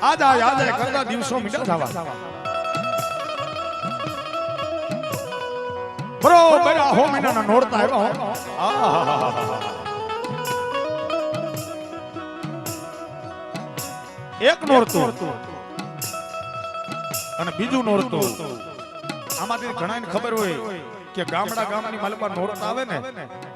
આજા યાદે કરતા દિવસો મીઠા થવા બરોબર હો મહિનાના નોરતા આવ્યા એક નોરતું અને બીજું નોરતું આમાંથી ઘણાને ખબર હોય કે ગામની માલપા નોરતા આવે ને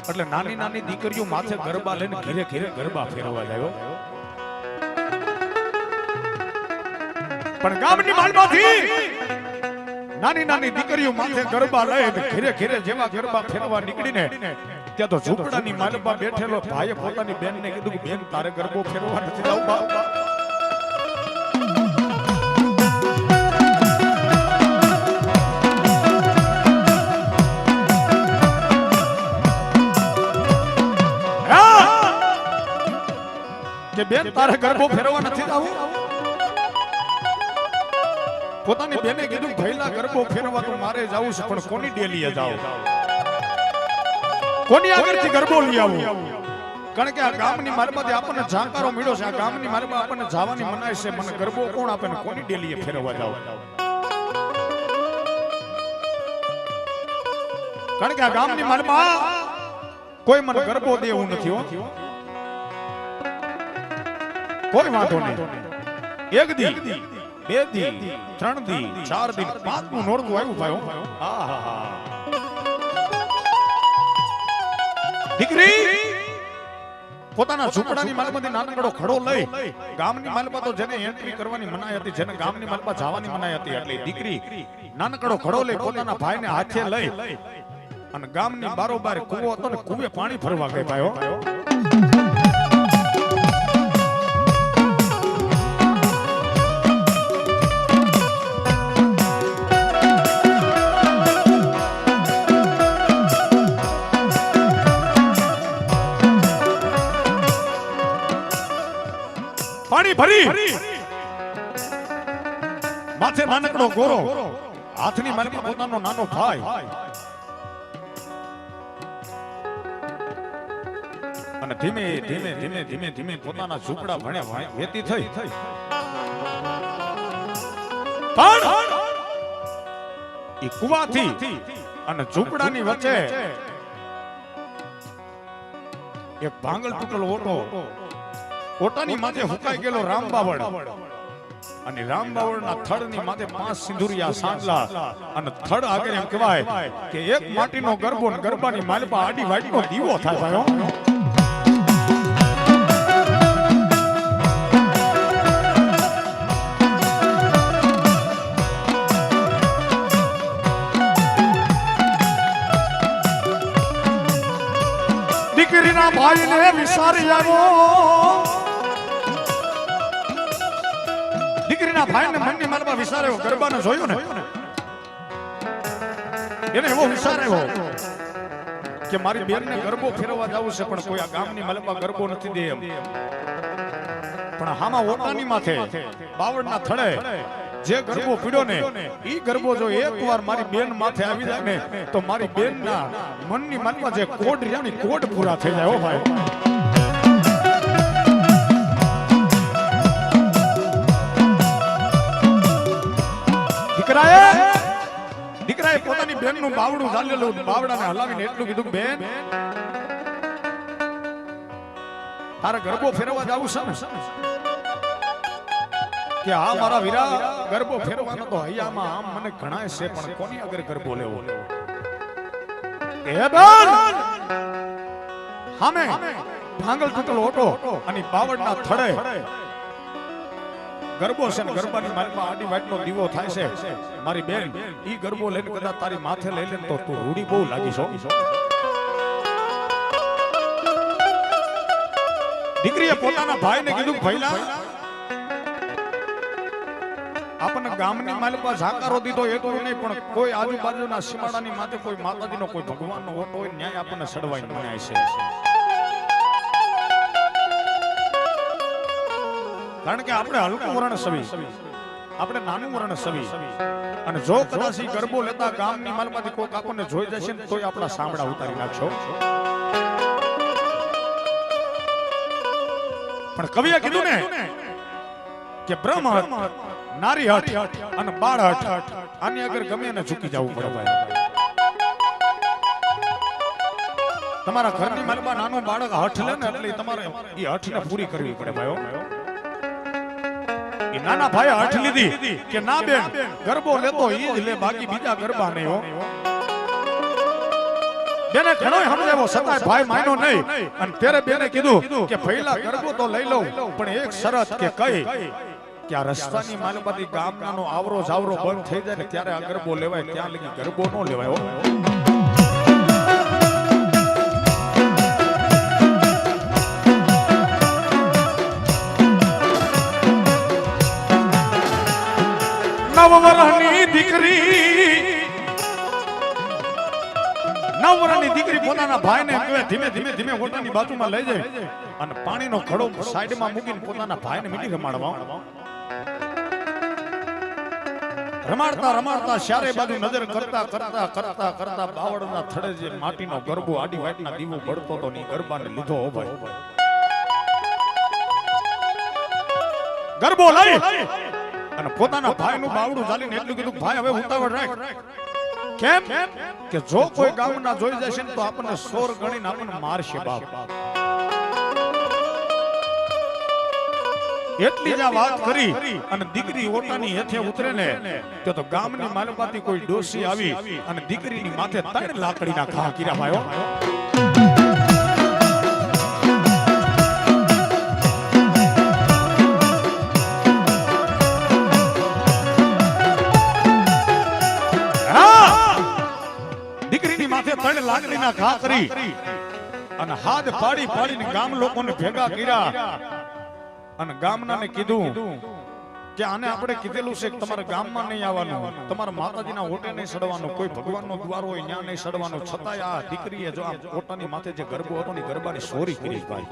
એટલે નાની નાની દીકરીઓ માથે ગરબા લઈને ઘરે ઘરે ગરબા ફેરવા જાય પણ ગામની માલમાંથી નાની નાની દીકરીઓ માથે ગરબા લઈ ઘરે ઘરે જેવા ગરબા ફેરવા નીકળીને ત્યાં તો ઝૂંપડાની માલપા બેઠેલો ભાઈએ પોતાની બેનને કીધું કે બેન તારે ગરબો ફેરવા નથી જવું બાપા કે બેન તારે ગરબો ફેરવા નથી જવું પોતાની બેને કીધું ભઈલા ગરબો ફેરવા તો મારે જાવું છે પણ કોની ડેલીએ જાવ કોની આગળથી ગરબો લઈ આવું કારણ કે આ ગામની મારમાંથી આપણને જાણકારો મળ્યો છે આ ગામની મારમાં આપણને જવાની મનાય છે મને ગરબો કોણ આપે ને કોની ડેલીએ ફેરવા જાવ કારણ કે આ ગામની મારમાં કોઈ મને ગરબો દે એવું નથી હો કોઈ વાંધો નહીં એક દી બે દી ત્રણ દી ચાર દી પાંચમું નોરતું આવ્યું ભાઈ દીકરી પોતાના ઝૂંપડાની માલમાંથી નાનકડો ખડો લઈ ગામની માલમાં તો જેને એન્ટ્રી કરવાની મનાઈ હતી જેને ગામની માલમાં જવાની મનાઈ હતી એટલે દીકરી નાનકડો ખડો લઈ પોતાના ભાઈને હાથે લઈ અને ગામની બારોબાર કૂવો હતો ને કૂવે પાણી ભરવા ગઈ ભાઈઓ પાણી ભરી માથે નાનકડો ગોરો હાથની માલમાં પોતાનો નાનો ભાઈ અને ધીમે ધીમે ધીમે ધીમે ધીમે પોતાના ઝૂંપડા ભણ્યા વેતી થઈ પણ ઈ કુવાથી અને ઝૂંપડાની વચ્ચે એક ભાંગલ તૂટેલો ઓટાની માથે હુકાઈ ગયેલો રામબાવળ અને રામબાવળના થડની માથે 5 સિંદુરિયા સાંડલા અને થડ આગળ એમ કહેવાય કે એક માટીનો ગરબો ને ગરબાની માલપા આડી વાડીનો દીવો થાય ભાઈઓ દીકરીના ભાઈને વિસારી આવ્યો દીકરીના ભાઈને મનની માલમાં વિચાર્યો ગરબાને જોયું ને એને એવો વિચાર આવ્યો કે મારી બેનને ગરબો ફેરવા જવું છે પણ કોઈ આ ગામની માલમાં ગરબો નથી દે એમ પણ હામાં ઓટાની માથે બાવળના થડે જે ગરબો પીડ્યો ને ઈ ગરબો જો એકવાર મારી બેન માથે આવી જાય ને તો મારી બેનના મનની માલમાં જે કોડ રહ્યા ને કોડ પૂરા થઈ જાય હો ભાઈ દીકરાએ પોતાની બેનનું બાવડું ઝાલેલું બાવડાને હલાવીને એટલું કીધું બેન તારે ગરબો ફેરવા જાવું છે ને કે આ મારા વીરા ગરબો ફેરવાનો તો હૈયામાં આમ મને ઘણાય છે પણ કોની આગળ ગરબો લેવો એ બેન હામે ભાંગલ તૂટેલો ઓટો અને બાવડના થડે ગરબો છે ને ગરબાની માલમાં આડી વાટનો દીવો થાય છે મારી બેન ઈ ગરબો લઈને કદાચ તારી માથે લઈ લે તો તું રૂડી બહુ લાગી છો દીકરીએ પોતાના ભાઈને કીધું ભઈલા આપણને ગામની માલપા ઝાકારો દીધો એટલું નહીં પણ કોઈ આજુબાજુના સીમાડાની માથે કોઈ માતાજીનો કોઈ ભગવાનનો ઓટો હોય ન્યાય આપણને સડવાઈ ન્યાય છે કારણ કે આપણે હલકું વર્ણ સવી આપણે નાનું વર્ણ સવી અને જો કદાચ ઈ ગરબો લેતા ગામની માલમાંથી કોઈક આપણને જોઈ જશે ને તોય આપણા સાંભળા ઉતારી નાખશો પણ કવિએ કીધું ને કે બ્રહ્મ હટ, નારી હટ અને બાળ હટ, આની અગર ગમે એને ઝૂકી જવું પડે ભાઈ. તમારા ઘરની માલમાં નાનું બાળક હઠ લે ને એટલે તમારે એ હઠને પૂરી કરવી પડે ભાઈઓ. એ નાના ભાઈ હઠ લીધી કે ના બેન ગરબો લેતો ઈ જ લે, બાકી બીજા ગરબા નહીં હો. બેને ઘણો સમજાવ્યો છતાંય ભાઈ માન્યો નહીં. અને ત્યારે બેને કીધું કે પહેલા ગરબો તો લઈ લઉં, પણ એક શરત કે કઈ કે આ રસ્તાની માલમાંથી ગામનાનો આવરો જાવરો બંધ થઈ જાય ને ત્યારે આ ગરબો લેવાય, ત્યાં લગી ગરબો ન લેવાય હો. નવવરની દીકરી પોતાના ભાઈને ધીમે ધીમે ધીમે હોટાની બાજુમાં લઈ જાય અને પાણીનો ઘડો સાઈડમાં મૂકીને પોતાના ભાઈને મીઠી રમાડવા. રમાડતા રમાડતા ચારે બાજુ નજર કરતા કરતા કરતા કરતા બાવળના થડે જે માટીનો ગરબો આડી વાટના દીવો બળતો તો ની ગરબાને લીધો હો ભાઈ. ગરબો લઈ અને પોતાના ભાઈનું બાવડું ચાલીને એટલું કીધું ભાઈ હવે ઉતાવળ રાખ. કેમ કે જો કોઈ ગામના જોઈ જશે ને તો આપણને સોર ગણીને આપણને મારશે બાપ. એટલી જ વાત કરી અને દીકરી ઓટાની હેઠે ઉતરે ને તો ગામની માલમાંથી કોઈ ડોસી આવી અને દીકરીની માથે 3 લાકડીના ઘા કર્યા ભાઈઓ. દીકરીની માથે 3 લાકડીના ઘા કરી અને હાથ પાડી પાડીને ગામ લોકોને ભેગા કર્યા અને ગામનાને કીધું કે આને આપણે કીધેલું છે કે તમારા ગામમાં નહીં આવવાનું, તમારા માતાજીના ઓટે નહીં સડવાનું, કોઈ ભગવાનનો દ્વાર હોય ત્યાં નહીં સડવાનું. છતાંય આ દીકરીએ જો આ ઓટાની માથે જે ગરબો હતો ને ગરબાની ચોરી કરી ભાઈ.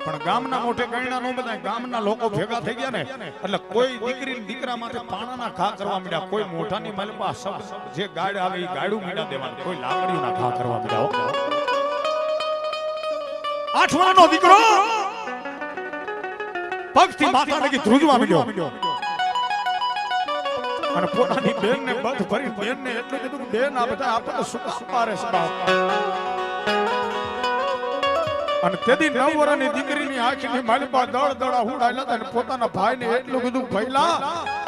પણ ગામના મોઢે ગણના નો બધા ગામના લોકો ભેગા થઈ ગયા ને એટલે કોઈ દીકરી દીકરા માથે પાણાના ઘા કરવા માંડ્યા, કોઈ મોઢાની માલપા શબ્દ જે ગાડ આવે એ ગાડું મીડા દેવાનું, કોઈ લાકડીના ઘા કરવા માંડ્યા. આઠવાનો દીકરો પગથી માથા લગી ધ્રુજવા માંડ્યો અને પોતાની બેનને બધ ભરી બેનને એટલું કીધું કે બેન આ બધા આપણને સુપારે છે બાપ. અને તેદી 9 વર્ષની દીકરીની આંખની માલપા દળ દડા હુડાયેલા હતા અને પોતાના ભાઈને એટલું કીધું ભઈલા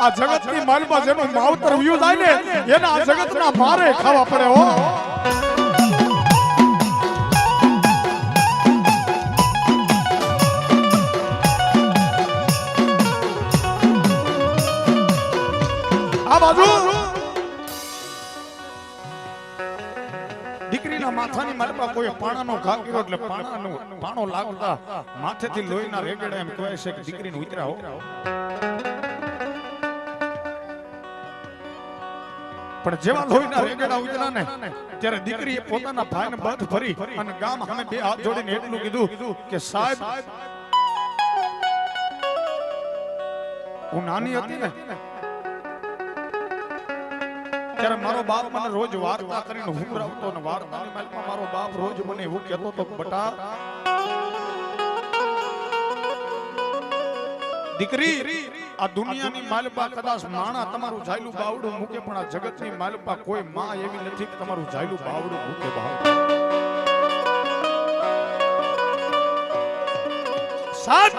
આ જગતની માલપા જેનું માવતર વ્યુ જાય ને એને આ જગતના મારે ખાવા પડે હો. આ બાજુ દીકરીના માથાની માલપા કોઈ પાણાનો ઘા કર્યો એટલે પાણો લાગતા માથેથી લોહીના રેગડા એમ કહેવાય છે કે દીકરીને ઉતર્યા હો. પણ જેવા લોહીના રેગડા ઉતર્યા ને ત્યારે દીકરીએ પોતાના ભાઈને બધ ભરી અને ગામ સામે 2 હાથ જોડીને એટલું કીધું કે સાહેબ હું નાની હતી ને ત્યારે મારો બાપ મને રોજ વાર્તા કરીને હુંરાવતો ને વાર્તાની માલમાં મારો બાપ રોજ મને એવું કહેતો તો બટા દીકરી આ દુનિયાની માલપા કદાચ માણા તમારું જાયલું બાવડું મૂકે પણ આ જગતની માલપા કોઈ માં એવી નથી કે તમારું જાયલું બાવડું મૂકે બાપ. સાહેબ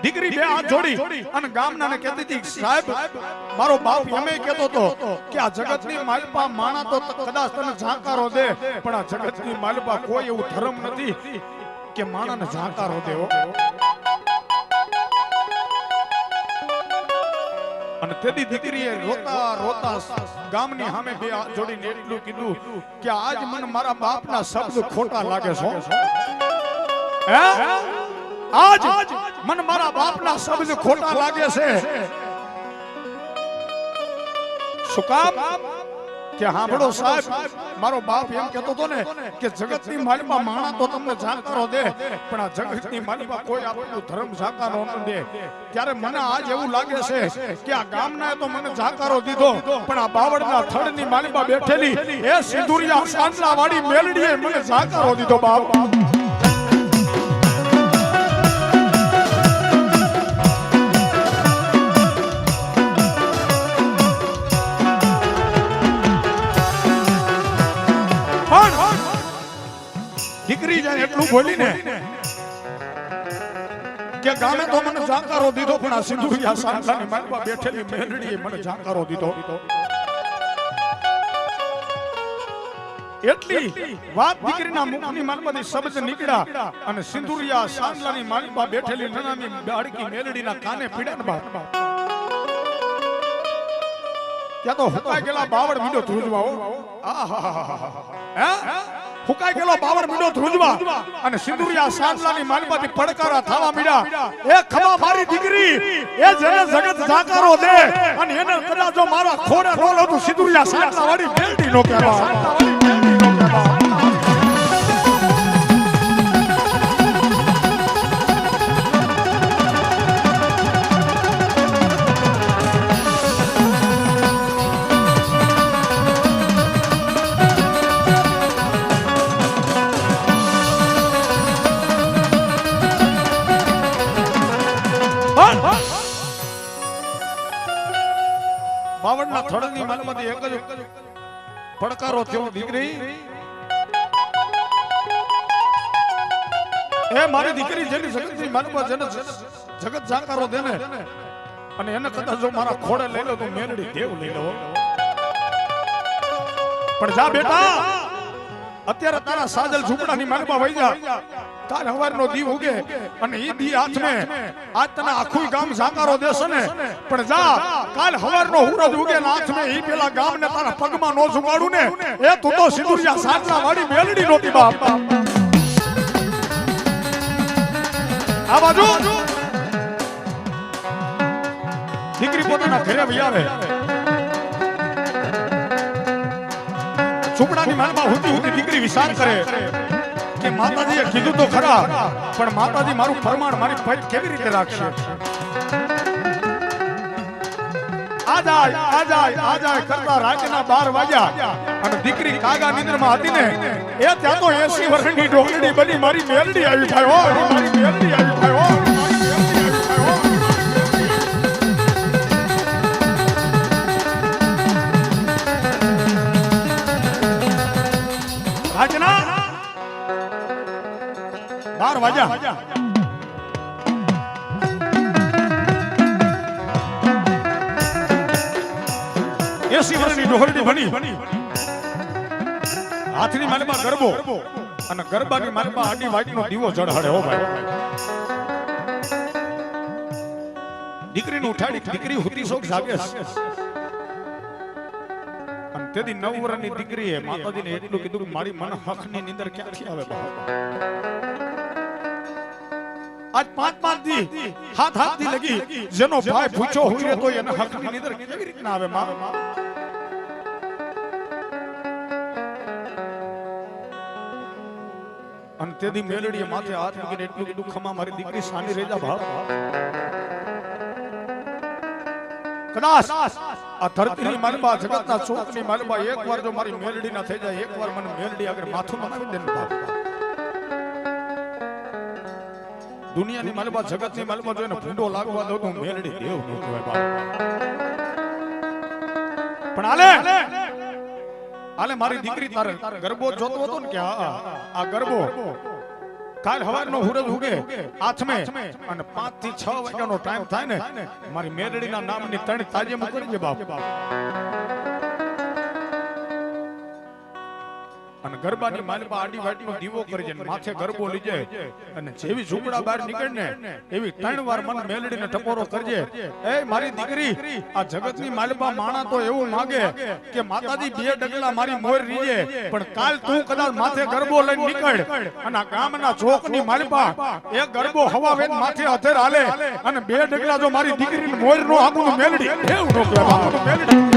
દીકરી 2 હાથ જોડી અને ગામનાને કહેતી હતી સાહેબ મારો બાપ એમે કહેતો હતો કે આ જગતની માલપા માણા તો કદાચ તને ઝાંકારો દે પણ આ જગતની માલપા કોઈ એવું ધર્મ નથી કે માણાને ઝાંકારો દેવો. અને તેદી દીકરીએ રોતા રોતા ગામની સામે 2 હાથ જોડીને એટલું કીધું કે આજ મને મારા બાપના શબ્દ ખોટા લાગે છે. હે આજ મને મારા બાપના શબ્દ ખોટા લાગે છે. શું કામ કે સાંભળો સાહેબ મારો બાપ એમ કહેતો હતો ને કે જગતની માલપા માણા તો તમને ઝાંકારો દે પણ આ જગતની માલપા કોઈ આપણું ધર્મ ઝાંકારો ન દે. ત્યારે મને આજ એવું લાગે છે કે આ ગામના તો મને ઝાંકારો દીધો પણ આ બાવળના થડની માલપા બેઠેલી એ સિંદુરિયા સાંડલા વાળી મેલડીએ મને ઝાંકારો દીધો બાપ. દીકરી જાય એટલું બોલી ને કે ગામે તો મને જાકારો દીધો પણ આ સિંધુરિયા સાંભળાની માલમાં બેઠેલી મેલડીએ મને જાકારો દીધો. એટલી વાત દીકરીના મુખની માલમાંથી શબ્દ નીકળ્યા અને સિંધુરિયા સાંભળાની માલમાં બેઠેલી નાની બાળકી મેલડીના કાને પીડ્યા ને બાપ. ત્યાં તો હુકાઈ ગયેલા બાવળ મીંડો ધ્રુજવા. હુકાઈ ગયેલો બાવળ મીંડો ધ્રુજવા અને સિંધુરિયા સાંભળાની માલમાંથી પડકારા થવા મીડ્યા. એ ખમા મારી દીકરી, એ જેને જગત જાકારો દે અને એને કદાચ જો મારા ખોડે રોલ હતું સિંધુરિયા સાંભળા વાળી મેલડી નો કહેવા. બાવળના થડની માલમાંથી એક જ પડકારો થયો. દીકરી, એ મારી દીકરી જેની જગતની માલમાં જેને જગત જાકારો દે ને અને એને કદાચ જો મારા ખોડે લઈ લો તો મેલડી દેવ લઈ લો. પણ જા બેટા, અત્યારે તારા સાજલ ઝૂંપડાની માલમાં વહી જા. કાલ હવારનો દીવ ઉગે અને ઈ દી હાથમે આજ તને આખું ગામ જાકારો દેશે ને. પણ જા, કાલ હવારનો હુરજ ઉગે ને હાથમે ઈ પેલા ગામને તારા પગમાં નો ઝુકાડું ને એ તું તો સિંધુરિયા સાંજલા વાળી મેલડી નોતી બાપ. આ બાજુ દીકરી પોતાના ઘરે વહી આવે. ઝૂંપડાની માલમાં હુતી હુતી દીકરી વિચાર કરે કે માતાજીએ કીધું તો ખરા, પણ માતાજી મારું ફરમાન મારી ફેટ કેવી રીતે રાખશે. આ જાય કરતા રાતના 12 વાગ્યા અને દીકરી કાગા નિંદ્રમાં હતી ને એ ત્યાં તો 80 વર્ષની ડોંગડી બની મારી મેલડી આવી ભાઈ. મારી મેલડી આવી ભાઈ. રાજના 12 વાગ્યા. એસી વર્ષની ડોહરડી બની હાથની માલમાં ગરબો અને ગરબાની માલમાં આડી વાટનો દીવો જળહળે. હો ભાઈ, દીકરીને ઉઠાડી દીકરી હુતી શોક જાગે અને તેથી 9 વર્ષની દીકરીએ માતાજીને એટલું કીધું કે મારી મન હકની નીંદર ક્યાંથી આવે બાપ. આજ 5 દી હાથ દી લગી જેનો ભાઈ પૂછો હોય તો એને હકની નીંદર કેવી રીતના આવે માં. અને તેથી મેલડીએ માથે હાથ મૂકીને એટલું કીધું ખમા મારી દીકરી સાની રહી જા ભાવ. કદાચ આ ધરતીની માલબા જગતના ચોકની માલબા એકવાર જો મારી મેલડી ના થઈ જાય, એકવાર મને મેલડી આગળ માથું નમાવી દે ને બાપ. દુનિયાની માલબા જગતની માલબા જોઈને ભૂંડો લાગવા દો તો મેલડી દેવ નો કહેવાય બાપ. પણ આલે મારી દીકરી તારે ગરબો જોતો હતો ને કે આ ગરબો કાલ હવારનો હુરજ ઉગે હાથમે અને 5 થી 6 વાગ્યાનો ટાઈમ થાય ને મારી મેલડીના નામની 3 તાજે મૂકી દે બાપ. અને ગરબાની માલમાં આડી વાટનો દીવો કરજે, માથે ગરબો લઈ જાય અને જેવી ઝૂંપડા બહાર નીકળે ને એવી 3 વાર મન મેલડીને ટપોરો કરજે. એ મારી દીકરી, આ જગતની માલમાં માણા તો એવું માંગે કે માતાજી 2 ડગલા મારી મોર રીજે, પણ કાલ તું કદાચ માથે ગરબો લઈને નીકળ અને આ ગામના ચોકની માલમાં એક ગરબો હવા વેન માથે હથેર હાલે અને 2 ડગલા જો મારી દીકરીને મોર નો આખું મેલડી દેવ નો કહેવાય. મેલડી